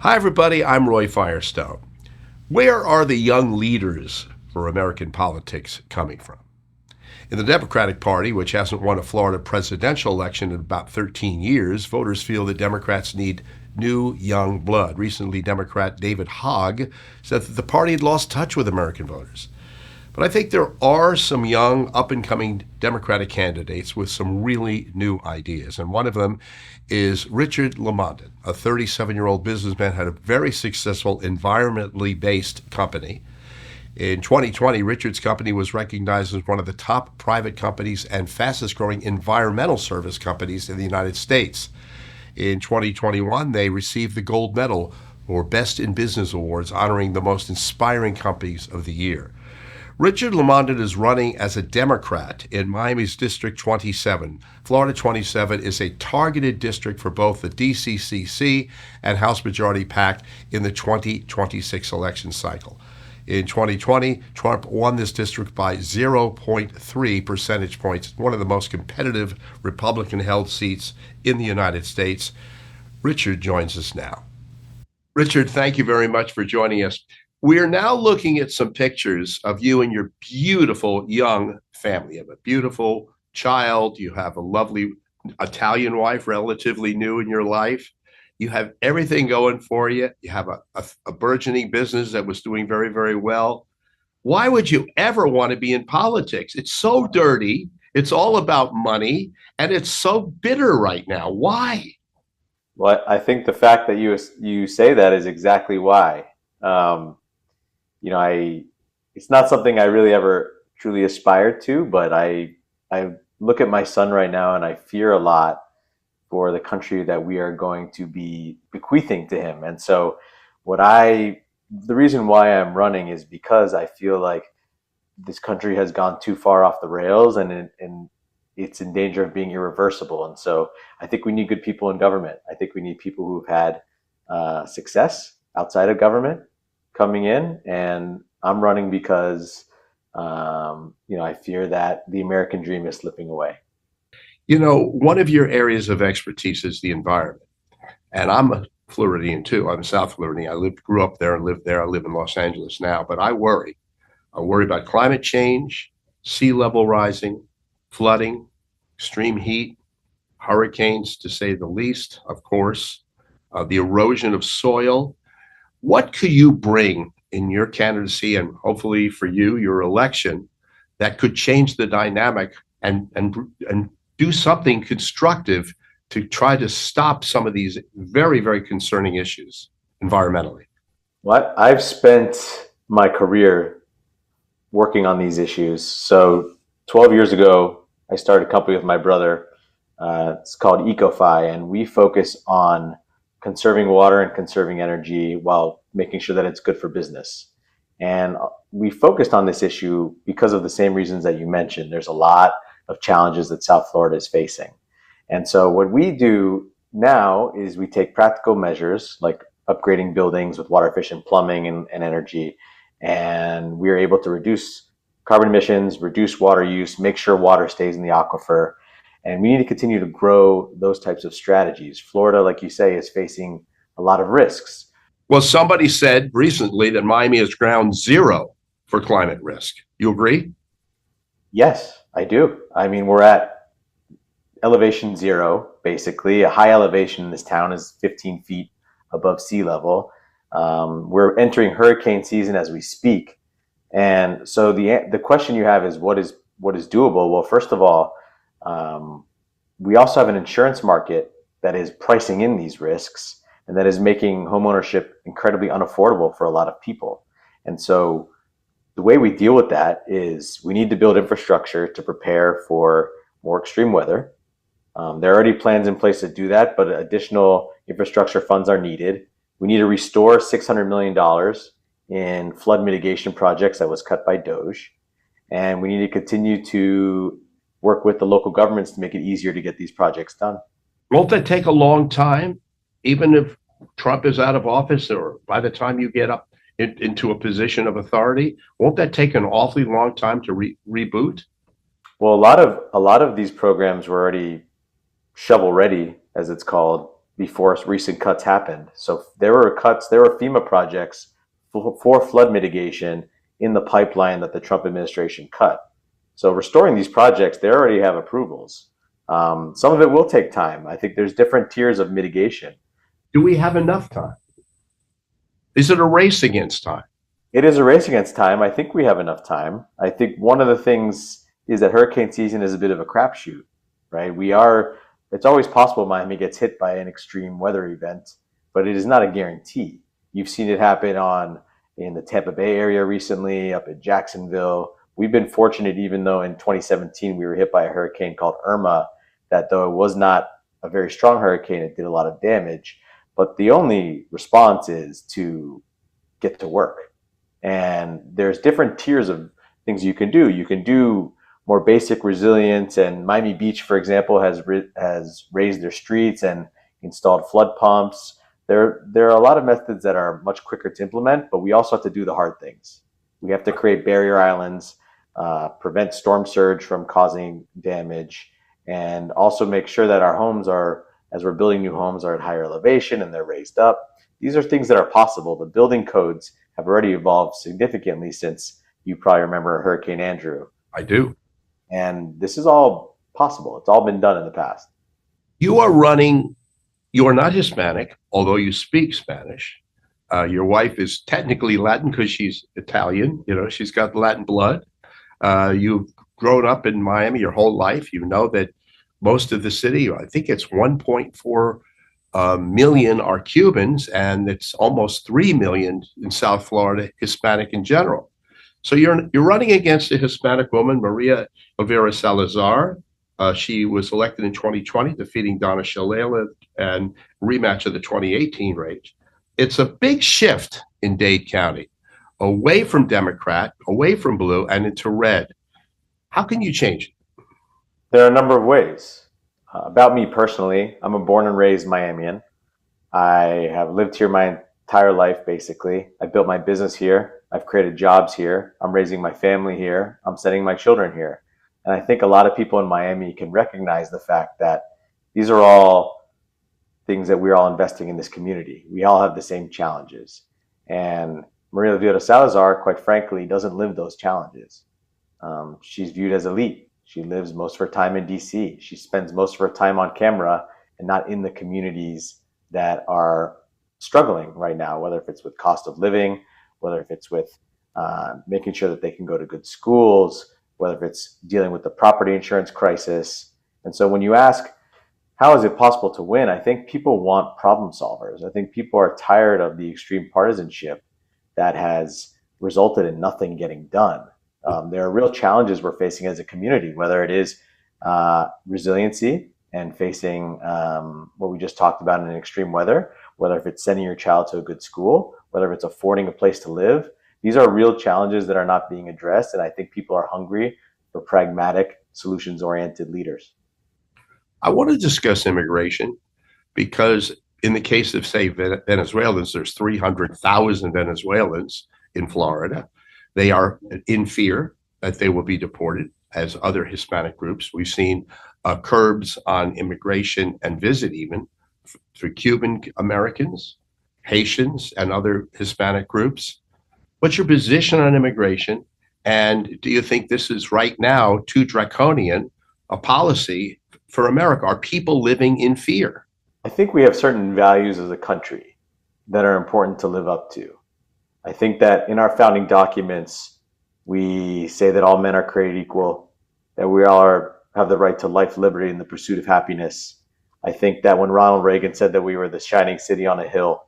Hi, everybody. I'm Roy Firestone. Where are the young leaders for American politics coming from? In the Democratic Party, which hasn't won a Florida presidential election in about 13 years, voters feel that Democrats need new, young blood. Recently, Democrat David Hogg said that the party had lost touch with American voters. But I think there are some young, up and coming Democratic candidates with some really new ideas. And one of them is Richard Lamondin, a 37-year-old businessman, had a very successful environmentally based company. In 2020, Richard's company was recognized as one of the top private companies and fastest growing environmental service companies in the United States. In 2021, they received the gold medal for Best in Business Awards, honoring the most inspiring companies of the year. Richard Lamondin is running as a Democrat in Miami's District 27. Florida 27 is a targeted district for both the DCCC and House Majority PAC in the 2026 election cycle. In 2020, Trump won this district by 0.3 percentage points, one of the most competitive Republican-held seats in the United States. Richard joins us now. Richard, thank you very much for joining us. We are now looking at some pictures of you and your beautiful young family. You have a beautiful child. You have a lovely Italian wife, relatively new in your life. You have everything going for you. You have a burgeoning business that was doing very, very well. Why would you ever want to be in politics? It's so dirty. It's all about money, and it's so bitter right now. Why? Well, I think the fact that you say that is exactly why. It's not something I really ever truly aspired to, but I look at my son right now and I fear a lot for the country that we are going to be bequeathing to him. And so the reason why I'm running is because I feel like this country has gone too far off the rails and it's in danger of being irreversible. And so I think we need good people in government. I think we need people who've had success outside of government coming in, and I'm running because I fear that the American dream is slipping away. One of your areas of expertise is the environment, and I'm a Floridian too. I'm a South Floridian. Grew up there and lived there. I live in Los Angeles now, but I worry. I worry about climate change, sea level rising, flooding, extreme heat, hurricanes, to say the least, of course, the erosion of soil. What could you bring in your candidacy and hopefully for you, your election, that could change the dynamic and do something constructive to try to stop some of these very, very concerning issues environmentally? Well, I've spent my career working on these issues. So 12 years ago, I started a company with my brother. It's called EcoFi, and we focus on conserving water and conserving energy while making sure that it's good for business. And we focused on this issue because of the same reasons that you mentioned. There's a lot of challenges that South Florida is facing. And so what we do now is we take practical measures like upgrading buildings with water efficient plumbing and energy. And we're able to reduce carbon emissions, reduce water use, make sure water stays in the aquifer. And we need to continue to grow those types of strategies. Florida, like you say, is facing a lot of risks. Well, somebody said recently that Miami is ground zero for climate risk. You agree? Yes, I do. I mean, we're at elevation zero, basically. A high elevation in this town is 15 feet above sea level. We're entering hurricane season as we speak. And so the question you have is what is doable? Well, first of all, we also have an insurance market that is pricing in these risks and that is making homeownership incredibly unaffordable for a lot of people. And so the way we deal with that is we need to build infrastructure to prepare for more extreme weather. There are already plans in place to do that, but additional infrastructure funds are needed. We need to restore $600 million in flood mitigation projects that was cut by DOGE. And we need to continue to work with the local governments to make it easier to get these projects done. Won't that take a long time, even if Trump is out of office or by the time you get up into a position of authority? Won't that take an awfully long time to reboot? Well, a lot of these programs were already shovel ready, as it's called, before recent cuts happened. So there were cuts, there were FEMA projects for flood mitigation in the pipeline that the Trump administration cut. So restoring these projects, they already have approvals. Some of it will take time. I think there's different tiers of mitigation. Do we have enough time? Is it a race against time? It is a race against time. I think we have enough time. I think one of the things is that hurricane season is a bit of a crapshoot, right? It's always possible Miami gets hit by an extreme weather event, but it is not a guarantee. You've seen it happen in the Tampa Bay area recently, up in Jacksonville. We've been fortunate, even though in 2017 we were hit by a hurricane called Irma, that though it was not a very strong hurricane, it did a lot of damage. But the only response is to get to work. And there's different tiers of things you can do. You can do more basic resilience, and Miami Beach, for example, has raised their streets and installed flood pumps. There are a lot of methods that are much quicker to implement, but we also have to do the hard things. We have to create barrier islands, prevent storm surge from causing damage, and also make sure that our homes are, as we're building new homes, are at higher elevation and they're raised up. These are things that are possible. The building codes have already evolved significantly since, you probably remember, Hurricane Andrew. I do. And this is all possible. It's all been done in the past. You are not Hispanic, although you speak Spanish. Your wife is technically Latin because she's Italian. She's got Latin blood. You've grown up in Miami your whole life. You know that most of the city, I think it's 1.4 million are Cubans, and it's almost 3 million in South Florida, Hispanic in general. So you're running against a Hispanic woman, Maria Elvira Salazar. She was elected in 2020, defeating Donna Shalala and rematch of the 2018 race. It's a big shift in Dade County, away from Democrat, away from blue, and into red. How can you change it? There are a number of ways. About me personally, I'm a born and raised Miamian. I have lived here my entire life, basically. I built my business here. I've created jobs here. I'm raising my family here. I'm sending my children here. And I think a lot of people in Miami can recognize the fact that these are all things that we're all investing in this community. We all have the same challenges. And Maria Elvira Salazar, quite frankly, doesn't live those challenges. She's viewed as elite. She lives most of her time in DC. She spends most of her time on camera and not in the communities that are struggling right now, whether if it's with cost of living, whether if it's with making sure that they can go to good schools, whether if it's dealing with the property insurance crisis. And so when you ask, how is it possible to win? I think people want problem solvers. I think people are tired of the extreme partisanship that has resulted in nothing getting done. There are real challenges we're facing as a community, whether it is resiliency and facing what we just talked about in extreme weather, whether if it's sending your child to a good school, whether if it's affording a place to live. These are real challenges that are not being addressed, and I think people are hungry for pragmatic, solutions-oriented leaders. I want to discuss immigration because in the case of, say, Venezuelans, there's 300,000 Venezuelans in Florida. They are in fear that they will be deported, as other Hispanic groups. We've seen curbs on immigration and visit even for Cuban Americans, Haitians, and other Hispanic groups. What's your position on immigration? And do you think this is right now too draconian a policy for America? Are people living in fear? I think we have certain values as a country that are important to live up to. I think that in our founding documents, we say that all men are created equal, that we all have the right to life, liberty, and the pursuit of happiness. I think that when Ronald Reagan said that we were the shining city on a hill,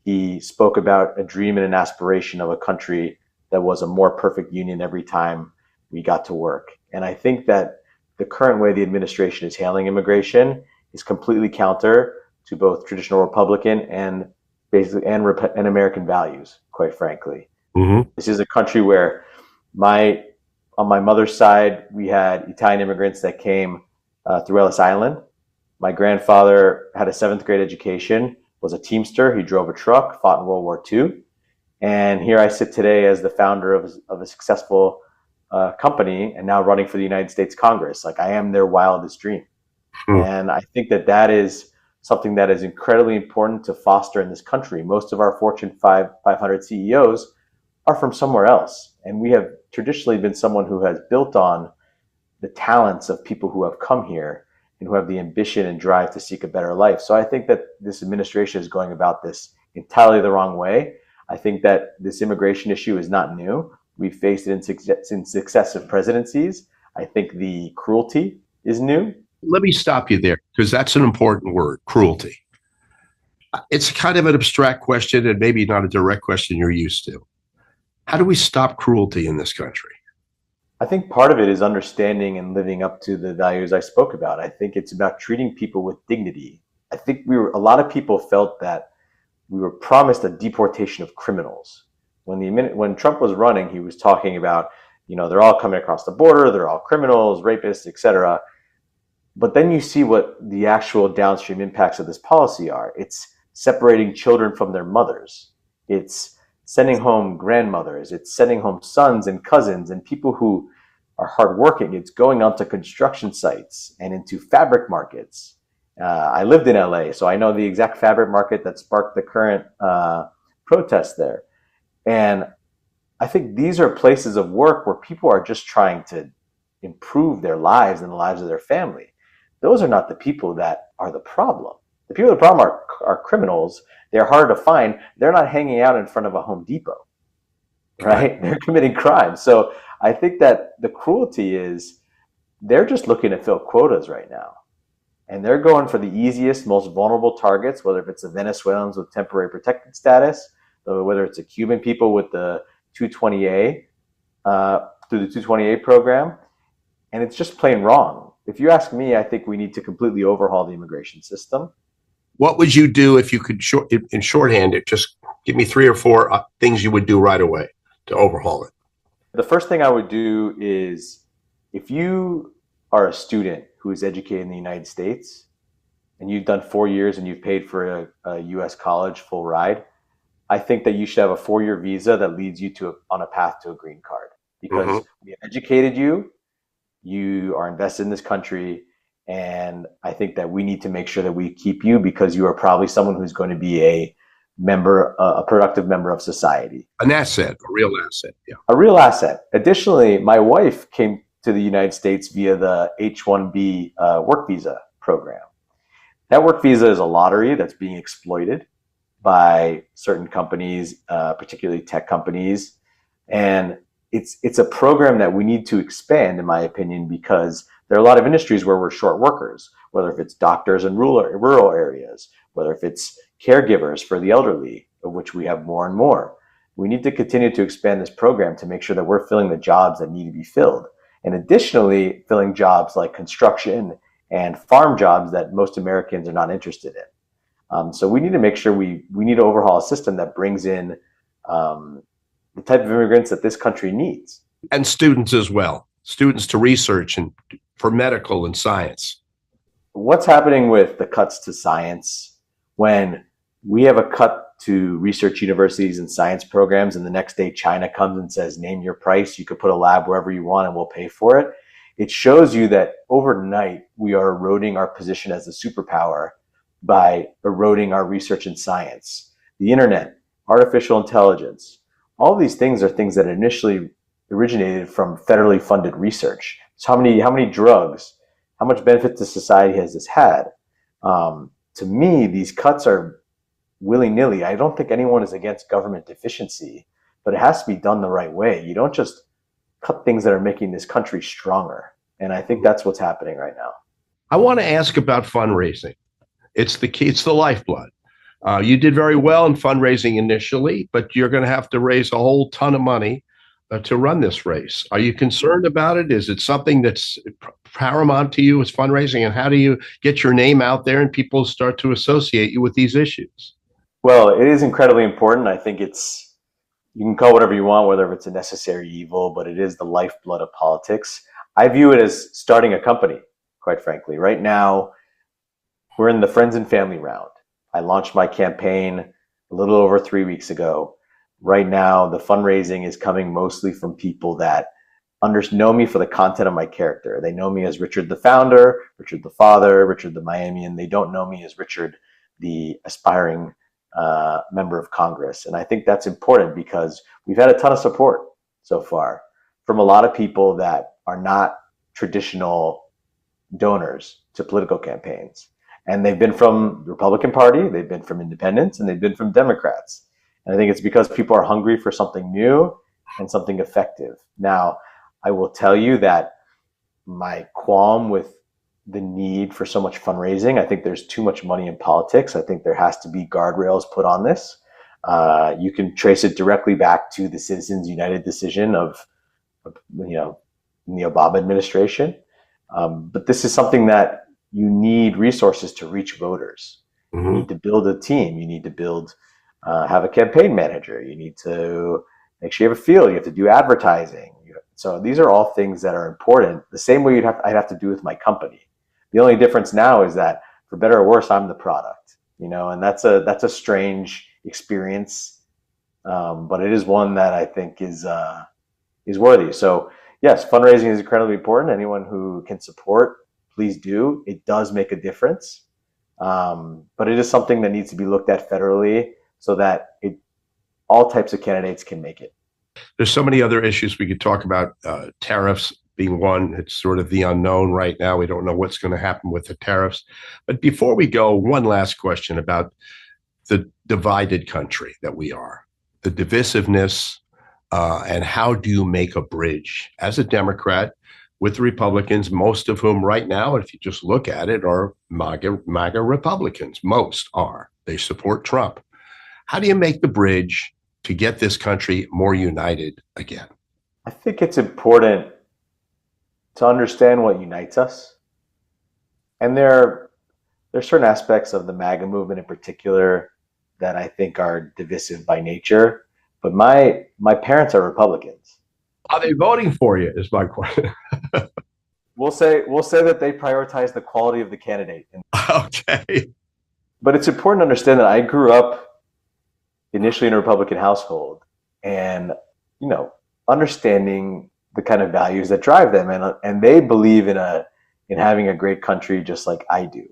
he spoke about a dream and an aspiration of a country that was a more perfect union every time we got to work. And I think that the current way the administration is handling immigration is completely counter to both traditional Republican and basically and American values, quite frankly. Mm-hmm. This is a country where on my mother's side, we had Italian immigrants that came through Ellis Island. My grandfather had a 7th grade education, was a Teamster. He drove a truck, fought in World War II. And here I sit today as the founder of a successful company and now running for the United States Congress. Like, I am their wildest dream. And I think that is something that is incredibly important to foster in this country. Most of our Fortune 500 CEOs are from somewhere else. And we have traditionally been someone who has built on the talents of people who have come here and who have the ambition and drive to seek a better life. So I think that this administration is going about this entirely the wrong way. I think that this immigration issue is not new. We've faced it in successive presidencies. I think the cruelty is new. Let me stop you there, because that's an important word, cruelty. It's kind of an abstract question and maybe not a direct question you're used to. How do we stop cruelty in this country? I think part of it is understanding and living up to the values I spoke about. I think it's about treating people with dignity. I think a lot of people felt that we were promised a deportation of criminals. When Trump was running, he was talking about, they're all coming across the border, they're all criminals, rapists, etc. But then you see what the actual downstream impacts of this policy are. It's separating children from their mothers. It's sending home grandmothers. It's sending home sons and cousins and people who are hardworking. It's going onto construction sites and into fabric markets. I lived in LA, so I know the exact fabric market that sparked the current protests there. And I think these are places of work where people are just trying to improve their lives and the lives of their family. Those are not the people that are the problem. The people that are the problem are criminals. They're harder to find. They're not hanging out in front of a Home Depot, right? They're committing crimes. So I think that the cruelty is they're just looking to fill quotas right now. And they're going for the easiest, most vulnerable targets, whether it's the Venezuelans with temporary protected status, or whether it's the Cuban people with the 220A, through the 220A program. And it's just plain wrong. If you ask me, I think we need to completely overhaul the immigration system. What would you do if you could, in shorthand, just give me 3 or 4 things you would do right away to overhaul it? The first thing I would do is, if you are a student who is educated in the United States and you've done 4 years and you've paid for a U.S. college full ride, I think that you should have a 4-year visa that leads you on a path to a green card, because we have educated you. You are invested in this country, and I think that we need to make sure that we keep you, because you are probably someone who's going to be a productive member of society. An asset, a real asset, yeah. A real asset. Additionally, my wife came to the United States via the H-1B work visa program. That work visa is a lottery that's being exploited by certain companies, particularly tech companies, and it's a program that we need to expand, in my opinion, because there are a lot of industries where we're short workers, whether if it's doctors in rural areas, whether if it's caregivers for the elderly, of which we have more and more. We need to continue to expand this program to make sure that we're filling the jobs that need to be filled. And additionally, filling jobs like construction and farm jobs that most Americans are not interested in. So we need to make sure we need to overhaul a system that brings in the type of immigrants that this country needs. And students as well, students to research and for medical and science. What's happening with the cuts to science when we have a cut to research universities and science programs, and the next day China comes and says, name your price, you could put a lab wherever you want and we'll pay for it. It shows you that overnight we are eroding our position as a superpower by eroding our research in science. The internet, artificial intelligence, all these things are things that initially originated from federally funded research. So how many drugs, how much benefit to society has this had? To me, these cuts are willy-nilly. I don't think anyone is against government efficiency, but it has to be done the right way. You don't just cut things that are making this country stronger. And I think that's what's happening right now. I want to ask about fundraising. It's the key, it's the lifeblood. You did very well in fundraising initially, but you're going to have to raise a whole ton of money to run this race. Are you concerned about it? Is it something that's paramount to you as fundraising? And how do you get your name out there and people start to associate you with these issues? Well, it is incredibly important. I think you can call whatever you want, whether it's a necessary evil, but it is the lifeblood of politics. I view it as starting a company, quite frankly. Right now, we're in the friends and family round. I launched my campaign a little over 3 weeks ago. Right now, the fundraising is coming mostly from people that know me for the content of my character. They know me as Richard the founder, Richard the father, Richard the Miamian. They don't know me as Richard the aspiring member of Congress. And I think that's important because we've had a ton of support so far from a lot of people that are not traditional donors to political campaigns. And they've been from the Republican Party, they've been from independents, and they've been from Democrats. And I think it's because people are hungry for something new and something effective. Now, I will tell you that my qualm with the need for so much fundraising, I think there's too much money in politics. I think there has to be guardrails put on this. You can trace it directly back to the Citizens United decision of in the Obama administration. But this is something that you need resources to reach voters. Mm-hmm. You need to build a team. You need to have a campaign manager. You need to make sure you have a field. You have to do advertising. So these are all things that are important. The same way I'd have to do with my company. The only difference now is that, for better or worse, I'm the product. And that's a strange experience, but it is one that I think is worthy. So yes, fundraising is incredibly important. Anyone who can support, please do. It does make a difference, but it is something that needs to be looked at federally so that all types of candidates can make it. There's so many other issues we could talk about, tariffs being one. It's sort of the unknown right now. We don't know what's going to happen with the tariffs. But before we go, one last question about the divided country that we are, the divisiveness, and how do you make a bridge as a Democrat with the Republicans, most of whom right now, if you just look at it, are MAGA Republicans. Most are. They support Trump. How do you make the bridge to get this country more united again? I think it's important to understand what unites us. And there are certain aspects of the MAGA movement in particular that I think are divisive by nature. But my parents are Republicans. Are they voting for you is my question. We'll say that they prioritize the quality of the candidate. Okay. But it's important to understand that I grew up initially in a Republican household, and understanding the kind of values that drive them, and they believe in having a great country just like I do.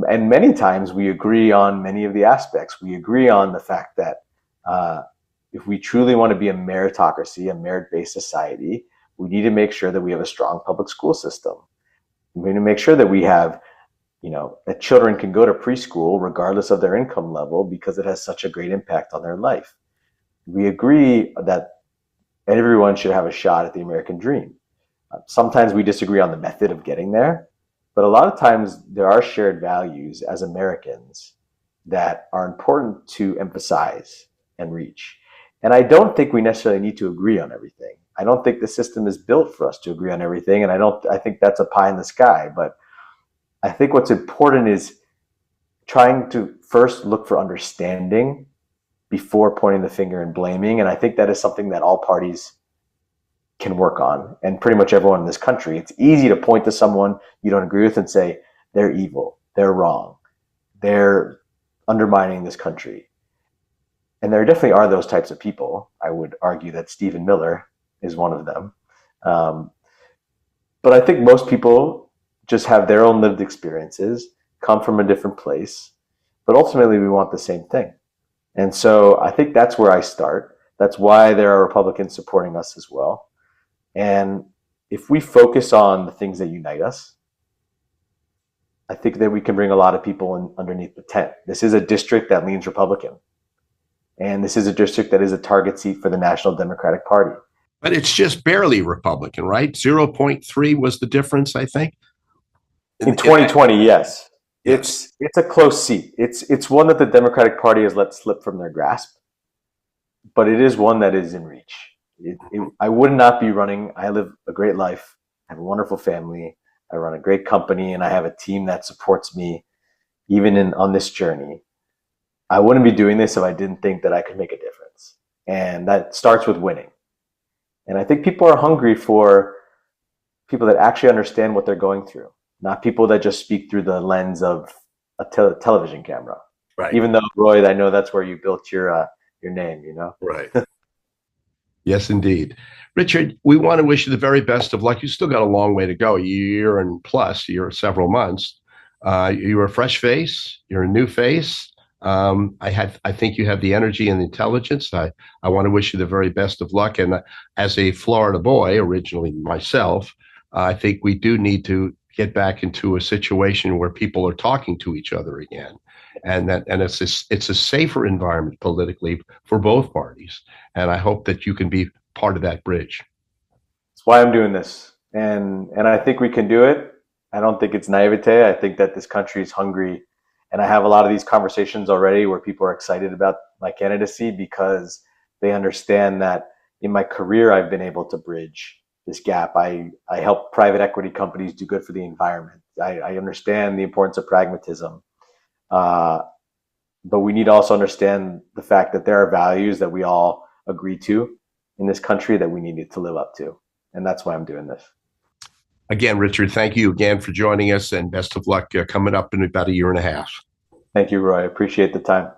And many times we agree on many of the aspects. We agree on the fact that if we truly want to be a meritocracy, a merit-based society, we need to make sure that we have a strong public school system. We need to make sure that we have that children can go to preschool regardless of their income level because it has such a great impact on their life. We agree that everyone should have a shot at the American dream. Sometimes we disagree on the method of getting there, but a lot of times there are shared values as Americans that are important to emphasize and reach. And I don't think we necessarily need to agree on everything. I don't think the system is built for us to agree on everything, and I think that's a pie in the sky, but I think what's important is trying to first look for understanding before pointing the finger and blaming. And I think that is something that all parties can work on, and pretty much everyone in this country. It's easy to point to someone you don't agree with and say, they're evil, they're wrong, they're undermining this country. And there definitely are those types of people. I would argue that Stephen Miller is one of them. But I think most people just have their own lived experiences, come from a different place, but ultimately we want the same thing. And so I think that's where I start. That's why there are Republicans supporting us as well. And if we focus on the things that unite us, I think that we can bring a lot of people in underneath the tent. This is a district that leans Republican. And this is a district that is a target seat for the National Democratic Party. But it's just barely Republican, right? 0.3 was the difference, I think. In 2020, yes. It's a close seat. It's one that the Democratic Party has let slip from their grasp, but it is one that is in reach. I would not be running. I live a great life. I have a wonderful family. I run a great company, and I have a team that supports me even on this journey. I wouldn't be doing this if I didn't think that I could make a difference. And that starts with winning. And I think people are hungry for people that actually understand what they're going through, not people that just speak through the lens of a television camera. Right. Even though, Roy, I know that's where you built your name, Right. Yes, indeed. Richard, we want to wish you the very best of luck. You still got a long way to go, a year and plus, year, several months. You're a fresh face. You're a new face. I think you have the energy and the intelligence. I want to wish you the very best of luck. And as a Florida boy, originally myself, I think we do need to get back into a situation where people are talking to each other again, and it's a safer environment politically for both parties. And I hope that you can be part of that bridge. That's why I'm doing this, and I think we can do it. I don't think it's naivete. I think that this country is hungry, and I have a lot of these conversations already where people are excited about my candidacy because they understand that in my career I've been able to bridge this gap. I help private equity companies do good for the environment. I understand the importance of pragmatism, uh, but we need to also understand the fact that there are values that we all agree to in this country that we need to live up to, and that's why I'm doing this. Again, Richard, thank you again for joining us, and best of luck coming up in about a year and a half. Thank you, Roy. I appreciate the time.